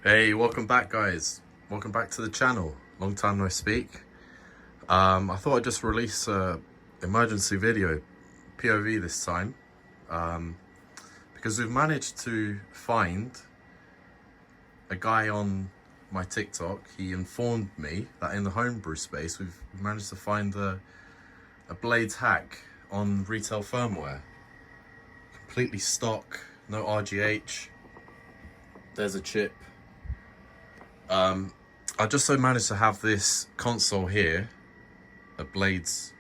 Hey, welcome back guys. Welcome back to the channel. Long time no speak. I thought I'd just release a emergency video, POV this time, because we've managed to find a guy on my TikTok. He informed me that in the homebrew space we've managed to find a blades hack on retail firmware. Completely stock, no RGH. There's a chip. I just so managed to have this console here, a blades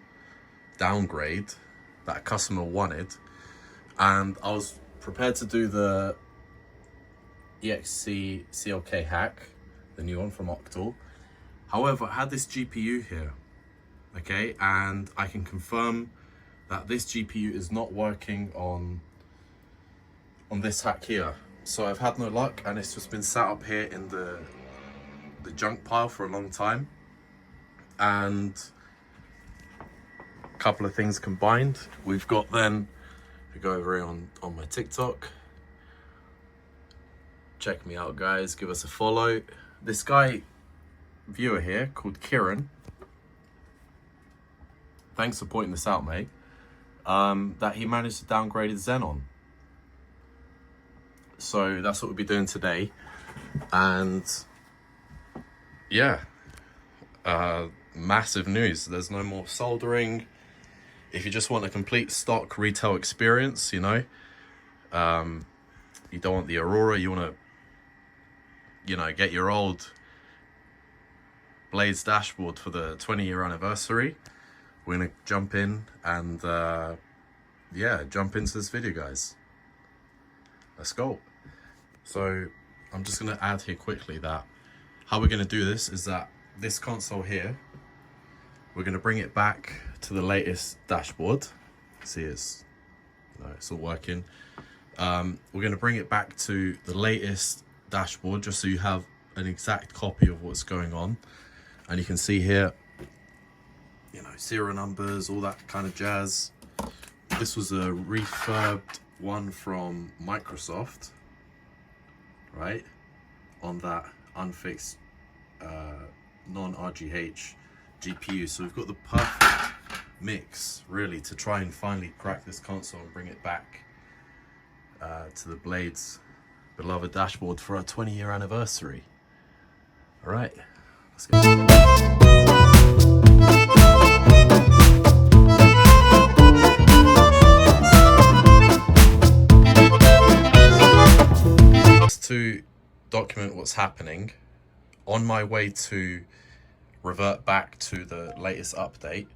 downgrade that a customer wanted, and I was prepared to do the EXC CLK hack, the new one from Octal. However, I had this GPU here, okay, and I can confirm that this GPU is not working on this hack here. So I've had no luck, and it's just been sat up here in the junk pile for a long time, and a couple of things combined. We've got then, if we go over here on my TikTok, check me out guys, give us a follow. This guy, viewer here called Kieran, thanks for pointing this out, mate, that he managed to downgrade his Xenon. So that's what we'll be doing today. And yeah, massive news. There's no more soldering. If you just want a complete stock retail experience, you know, you don't want the Aurora, you want to, you know, get your old blades dashboard for the 20-year anniversary, we're gonna jump in and yeah, jump into this video guys. Let's go. So I'm just gonna add here quickly that how we're going to do this is that this console here, we're going to bring it back to the latest dashboard. See, it's all working. We're going to bring it back to the latest dashboard just so you have an exact copy of what's going on. And you can see here, you know, serial numbers, all that kind of jazz. This was a refurbed one from Microsoft, right, on that unfixed non-RGH GPU. So we've got the perfect mix really to try and finally crack this console and bring it back to the Blades beloved dashboard for our 20-year anniversary. All right, let's go. To document what's happening, on my way to revert back to the latest update,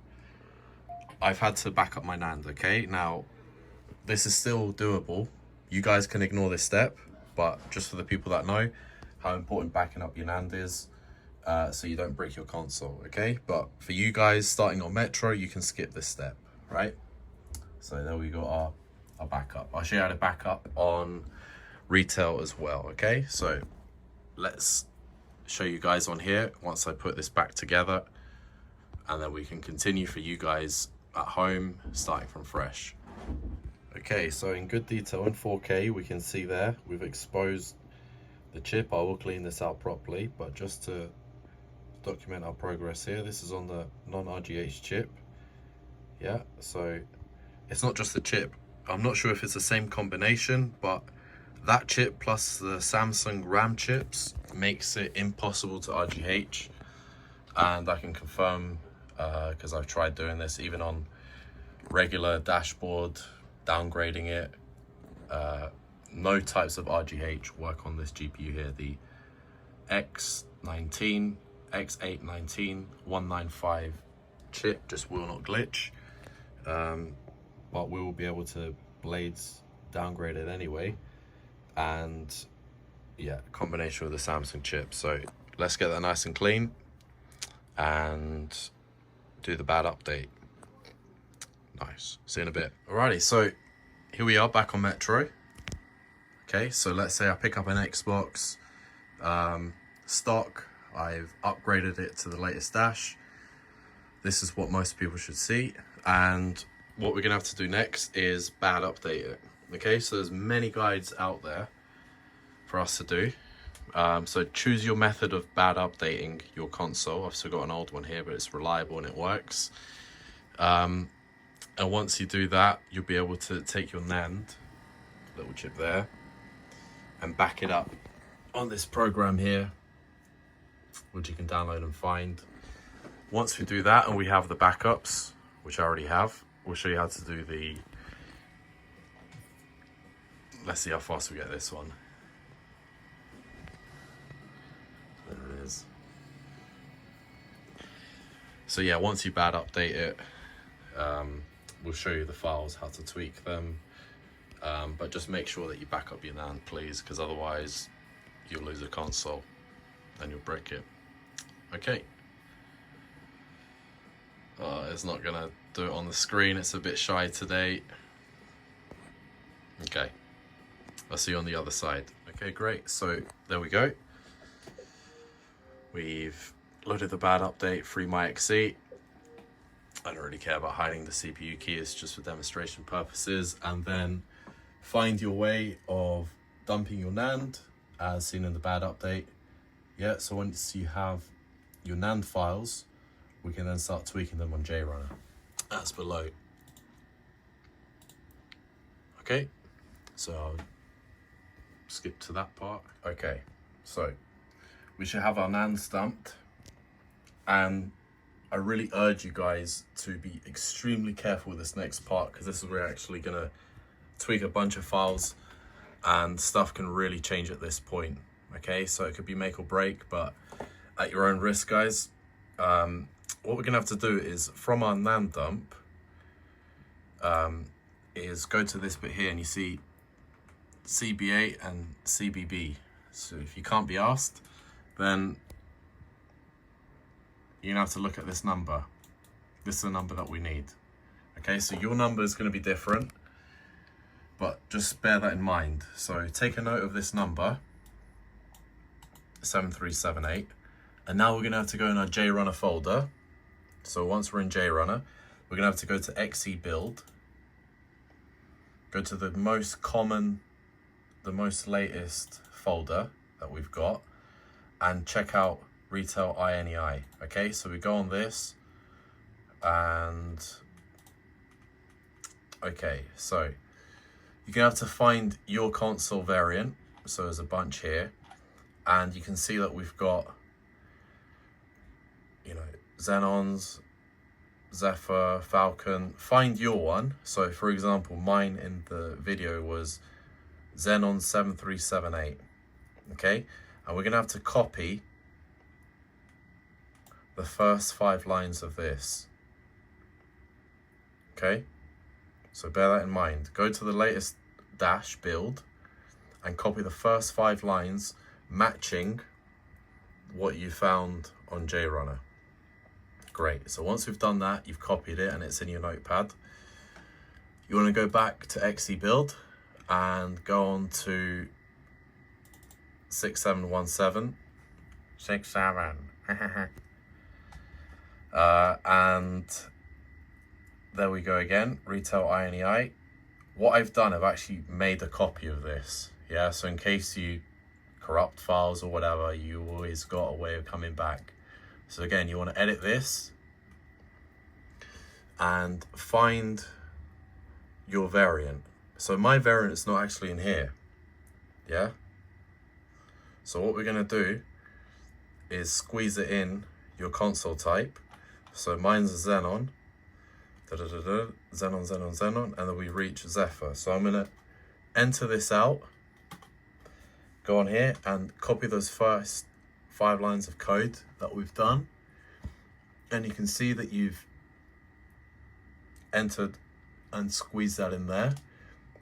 I've had to back up my NAND, okay? Now, this is still doable. You guys can ignore this step, but just for the people that know how important backing up your NAND is, so you don't break your console, okay? But for you guys starting on Metro, you can skip this step, right? So there we got our backup. I'll show you how to back up on retail as well, okay? So let's show you guys on here once I put this back together, and then we can continue for you guys at home starting from fresh. Okay, so in good detail in 4K we can see there we've exposed the chip. I will clean this out properly, but just to document our progress here, this is on the non-RGH chip. Yeah, so it's not just the chip. I'm not sure if it's the same combination, but that chip plus the Samsung RAM chips makes it impossible to RGH, and I can confirm because I've tried doing this even on regular dashboard, downgrading it. No types of RGH work on this GPU here. The X19, X819, 195 chip just will not glitch, but we will be able to blades downgrade it anyway. And yeah, combination with the Samsung chip. So let's get that nice and clean and do the bad update. Nice, see you in a bit. Alrighty, so here we are back on Metro. Okay, so let's say I pick up an Xbox stock. I've upgraded it to the latest dash. This is what most people should see, and what we're gonna have to do next is bad update it. Okay, so there's many guides out there for us to do. So choose your method of bad updating your console. I've still got an old one here, but it's reliable and it works. And once you do that, you'll be able to take your NAND, little chip there, and back it up on this program here, which you can download and find. Once we do that and we have the backups, which I already have, we'll show you how to do the, let's see how fast we get this one. There it is. So yeah, once you bad update it, we'll show you the files, how to tweak them. But just make sure that you back up your NAND, please, because otherwise you'll lose a console and you'll break it. Okay. It's not gonna do it on the screen, it's a bit shy today. Okay, I'll see you on the other side. Okay, great, so there we go. We've loaded the bad update, free my XE. I don't really care about hiding the CPU key, it's just for demonstration purposes. And then find your way of dumping your NAND as seen in the bad update. Yeah, so once you have your NAND files, we can then start tweaking them on JRunner as below. Okay, so I'll skip to that part. Okay, so we should have our NAND dumped, and I really urge you guys to be extremely careful with this next part, because this is where we're actually gonna tweak a bunch of files and stuff can really change at this point. Okay, so it could be make or break, but at your own risk, guys. What we're gonna have to do is, from our NAND dump, is go to this bit here and you see CB8 and CBB. So if you can't be asked, then you're gonna have to look at this number. This is the number that we need. Okay, so your number is gonna be different, but just bear that in mind. So take a note of this number, 7378, and now we're gonna have to go in our JRunner folder. So once we're in JRunner, we're gonna have to go to XE build, go to the most common, the most latest folder that we've got, and check out retail INEI. Okay, so we go on this, and okay, so you're gonna have to find your console variant. So there's a bunch here, and you can see that we've got, you know, Xenons, Zephyr, Falcon. Find your one. So for example, mine in the video was Xenon 7378. Okay, and we're gonna have to copy the first 5 lines of this. Okay, so bear that in mind. Go to the latest dash build and copy the first 5 lines matching what you found on JRunner. Great, so once we've done that, you've copied it and it's in your notepad. You want to go back to XE build and go on to 6717. 67. And there we go again, retail INEI. What I've done, I've actually made a copy of this. Yeah, so in case you corrupt files or whatever, you always got a way of coming back. So again, you want to edit this and find your variant. So my variant is not actually in here. Yeah. So what we're going to do is squeeze it in your console type. So mine's a Xenon. Xenon, Xenon, Xenon, and then we reach Zephyr. So I'm going to enter this out, go on here and copy those first 5 lines of code that we've done. And you can see that you've entered and squeezed that in there.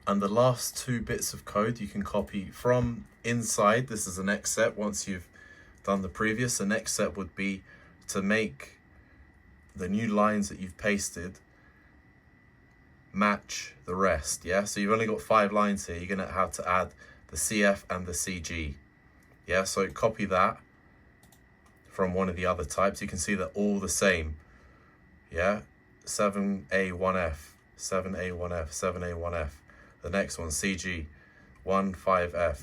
And the last 2 bits of code you can copy from inside. This is the next step. Once you've done the previous, the next step would be to make the new lines that you've pasted match the rest. Yeah, so you've only got 5 lines here. You're gonna have to add the CF and the CG. Yeah, so copy that from one of the other types. You can see they're all the same. Yeah, 7A1F, 7A1F, 7A1F. The next one, CG, 15F,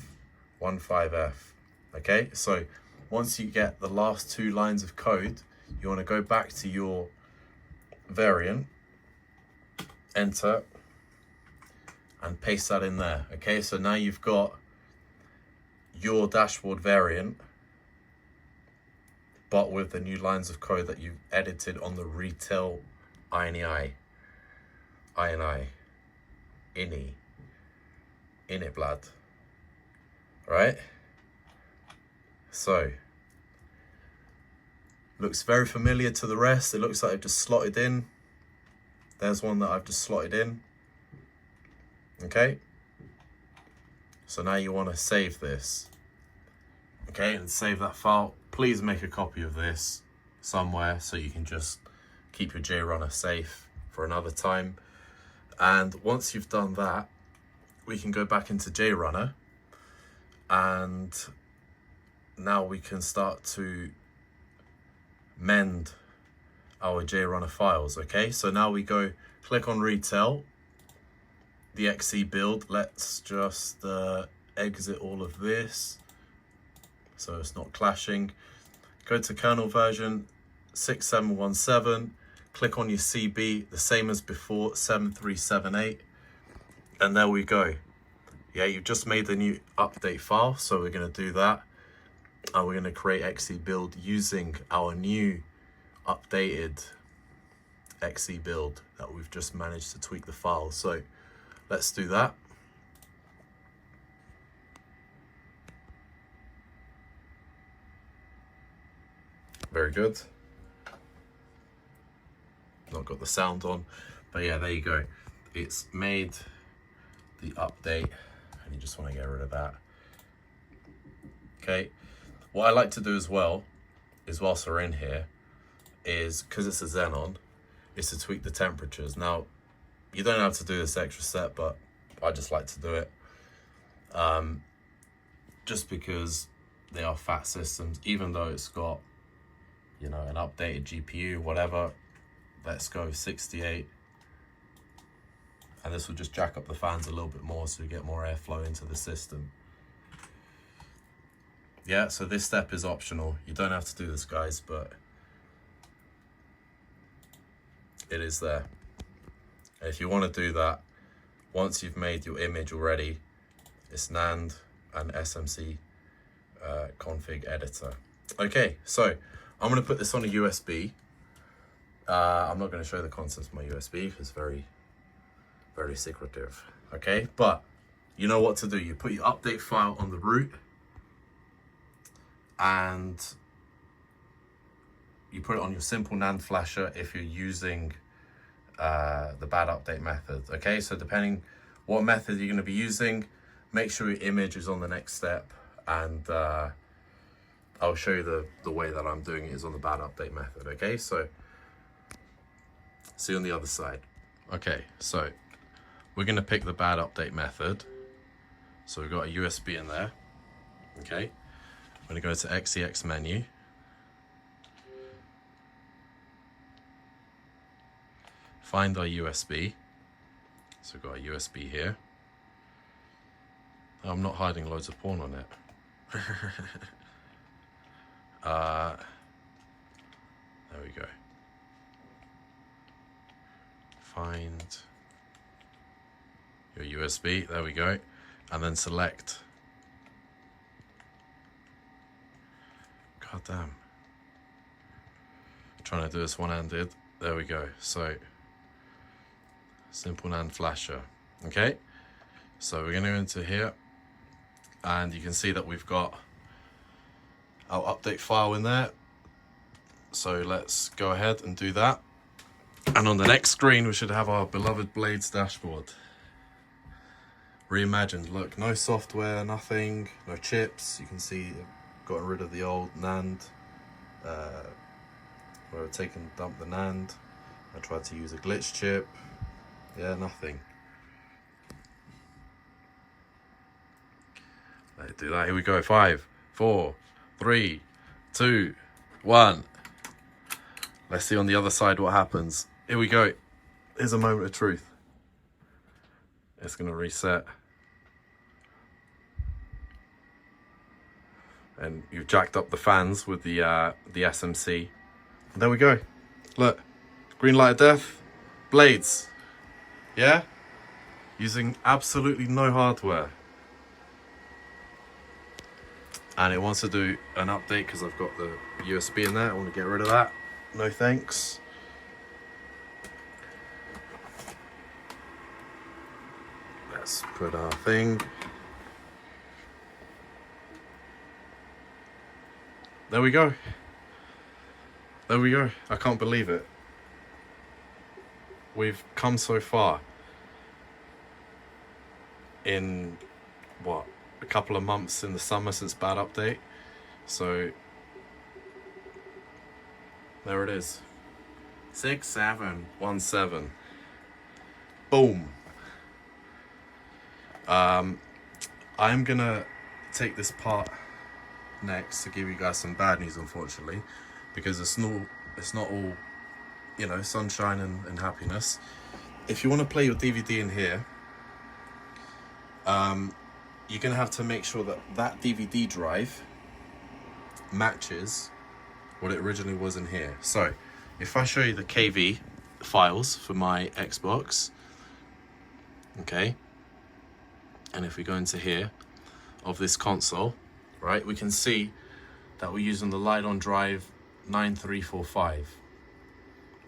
15F. Okay, so once you get the last 2 lines of code, you want to go back to your variant, enter, and paste that in there. Okay, so now you've got your dashboard variant, but with the new lines of code that you've edited on the retail ini blood, right? So looks very familiar to the rest. It looks like I've just slotted in. There's one that I've just slotted in. Okay, so now you want to save this. Okay, and save that file. Please make a copy of this somewhere so you can just keep your JRunner safe for another time. And once you've done that, we can go back into JRunner, and now we can start to mend our JRunner files. Okay, so now we go click on retail, the XE build. Let's just exit all of this so it's not clashing. Go to kernel version 6717, click on your CB, the same as before, 7378, and there we go. Yeah, you've just made the new update file, so we're going to do that, and we're going to create XE build using our new updated XE build that we've just managed to tweak the file. So let's do that. Very good. Not got the sound on, but yeah, there you go. It's made the update, and you just want to get rid of that. Okay, what I like to do as well is, whilst we're in here, is because it's a Xenon, is to tweak the temperatures. Now, you don't have to do this extra step, but I just like to do it. Just because they are fat systems, even though it's got, you know, an updated GPU, whatever. Let's go 68. And this will just jack up the fans a little bit more so we get more airflow into the system. Yeah, so this step is optional. You don't have to do this, guys, but it is there. And if you want to do that, once you've made your image already, it's NAND and SMC config editor. Okay, so I'm going to put this on a USB. I'm not going to show the contents of my USB because it's very, very secretive. Okay, but you know what to do. You put your update file on the root, and you put it on your simple NAND flasher if you're using the bad update method. Okay, so depending what method you're going to be using, make sure your image is on the next step, and I'll show you the way that I'm doing it is on the bad update method. Okay, so see you on the other side. Okay, so we're going to pick the bad update method. So we've got a USB in there. Okay, I'm going to go to XEX menu. Find our USB. So we've got a USB here. I'm not hiding loads of porn on it. There we go. Find your USB, there we go. And then select. God damn. Trying to do this one-handed. There we go. So, simple NAND flasher. Okay. So we're going to go into here, and you can see that we've got our update file in there. So let's go ahead and do that. And on the next screen, we should have our beloved Blades dashboard. Reimagined, look, no software, nothing, no chips. You can see I've gotten rid of the old NAND. Where I've dumped the NAND. I tried to use a glitch chip. Yeah, nothing. Let's do that. Here we go. 5, 4, 3, 2, 1. Let's see on the other side what happens. Here we go. Here's a moment of truth. It's going to reset. and you've jacked up the fans with the SMC. There we go. Look, green light of death, blades. Yeah, using absolutely no hardware. And it wants to do an update because I've got the USB in there. I want to get rid of that. No thanks. Let's put our thing. There we go. There we go. I can't believe it. We've come so far in, what, a couple of months in the summer since bad update. So there it is. 6717. Boom. I'm gonna take this part next to give you guys some bad news, unfortunately, because it's not all, you know, sunshine and happiness. If you want to play your DVD in here, you're gonna have to make sure that that DVD drive matches what it originally was in here. So if I show you the KV files for my Xbox, okay, and if we go into here of this console, right, we can see that we're using the Lydon drive 9345.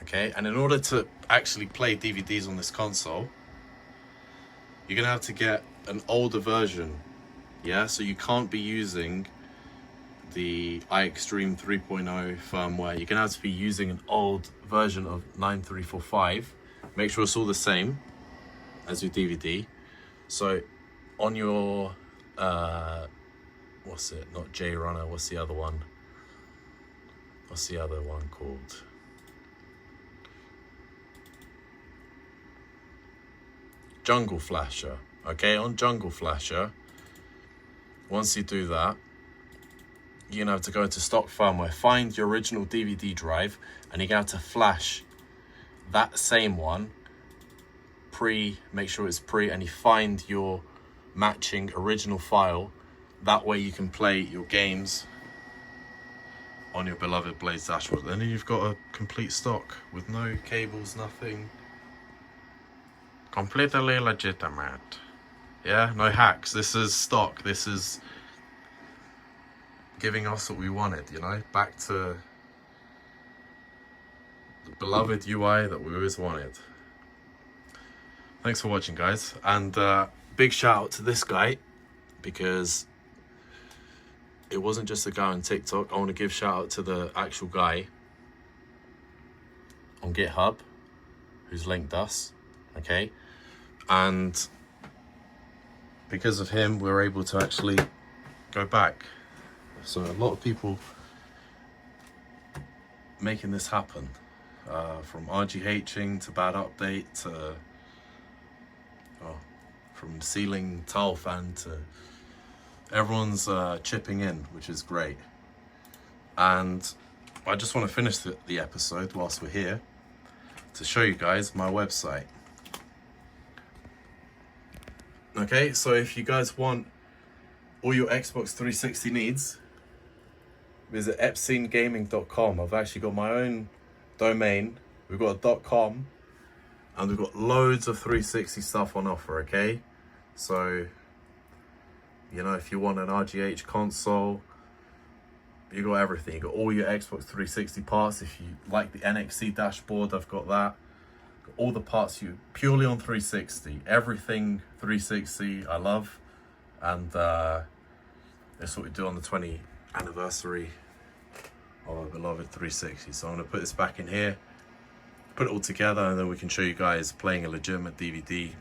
Okay, and in order to actually play DVDs on this console, you're gonna have to get an older version. Yeah, so you can't be using the iExtreme 3.0 firmware. You're gonna have to be using an old version of 9345. Make sure it's all the same as your DVD. So on your what's it, not JRunner, what's the other one called? Jungle Flasher. Okay, on Jungle Flasher, once you do that, you're gonna have to go into stock firmware, find your original DVD drive, and you're gonna have to flash that same one, make sure it's pre, and you find your matching original file. That way you can play your games on your beloved Blaze dashboard. And then you've got a complete stock with no cables, nothing. Completely legitimate. Yeah, no hacks. This is stock. This is giving us what we wanted, you know, back to the beloved UI that we always wanted. Thanks for watching, guys, and big shout out to this guy, because it wasn't just a guy on TikTok. I want to give shout out to the actual guy on GitHub who's linked us, okay, and because of him we're able to actually go back. So a lot of people making this happen, from RGHing to bad update to from ceiling tile fan to everyone's chipping in, which is great. And I just want to finish the episode whilst we're here to show you guys my website. Okay, so if you guys want all your Xbox 360 needs, visit epsteingaming.com. I've actually got my own domain. We've got a .com, and we've got loads of 360 stuff on offer, okay? So, you know, if you want an RGH console, you got everything. You got all your Xbox 360 parts. If you like the NXC dashboard, I've got that. Got all the parts you purely on 360. Everything 360 I love. And that's what we do on the 20th anniversary of our beloved 360. So I'm going to put this back in here, put it all together, and then we can show you guys playing a legitimate DVD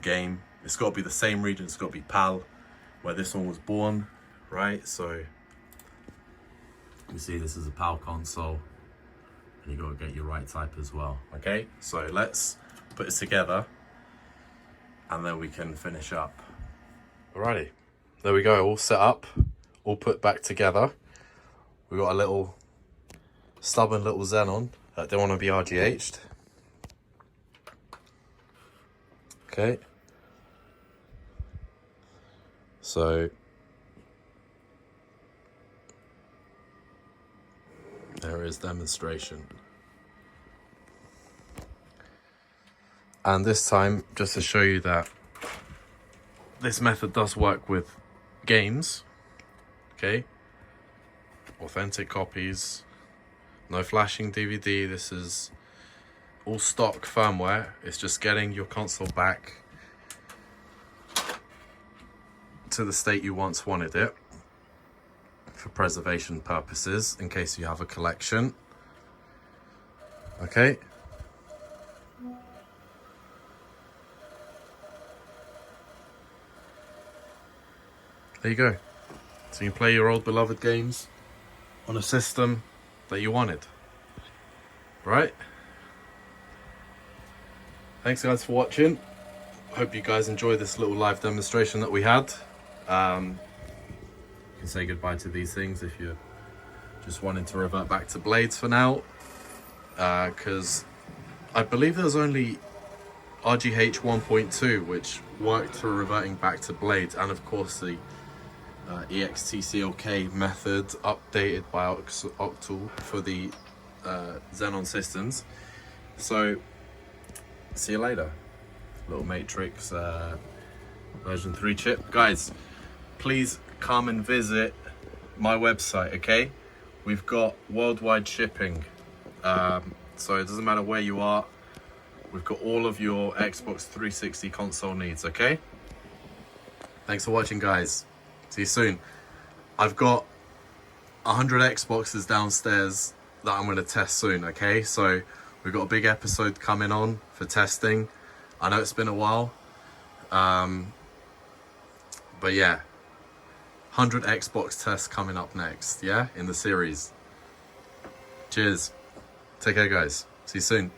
game. It's got to be the same region. It's got to be PAL, where this one was born, right? So you see this is a PAL console, and you got to get your right type as well. Okay, so let's put this together and then we can finish up. Alrighty, there we go, all set up, all put back together. We got a little stubborn little Xenon that don't want to be RGH'd. Okay, so There is demonstration. And this time, just to show you that this method does work with games, okay? Authentic copies, no flashing DVD. This is all stock firmware. It's just getting your console back to the state you once wanted it for preservation purposes, in case you have a collection. Okay. There you go. So you can play your old beloved games on a system that you wanted. Right? Thanks guys for watching. Hope you guys enjoyed this little live demonstration that we had. You can say goodbye to these things if you're just wanting to revert back to blades for now. Because I believe there's only RGH 1.2 which worked for reverting back to blades, and of course the EXTCLK method updated by Octal for the Xenon systems. So see you later. Little Matrix version 3 chip. Guys, please come and visit my website, okay? We've got worldwide shipping, so it doesn't matter where you are. We've got all of your Xbox 360 console needs, okay? Thanks for watching, guys. See you soon. I've got 100 Xboxes downstairs that I'm going to test soon, okay? So we've got a big episode coming on for testing. I know it's been a while, but yeah, 100 Xbox tests coming up next, yeah, in the series. Cheers. Take care, guys. See you soon.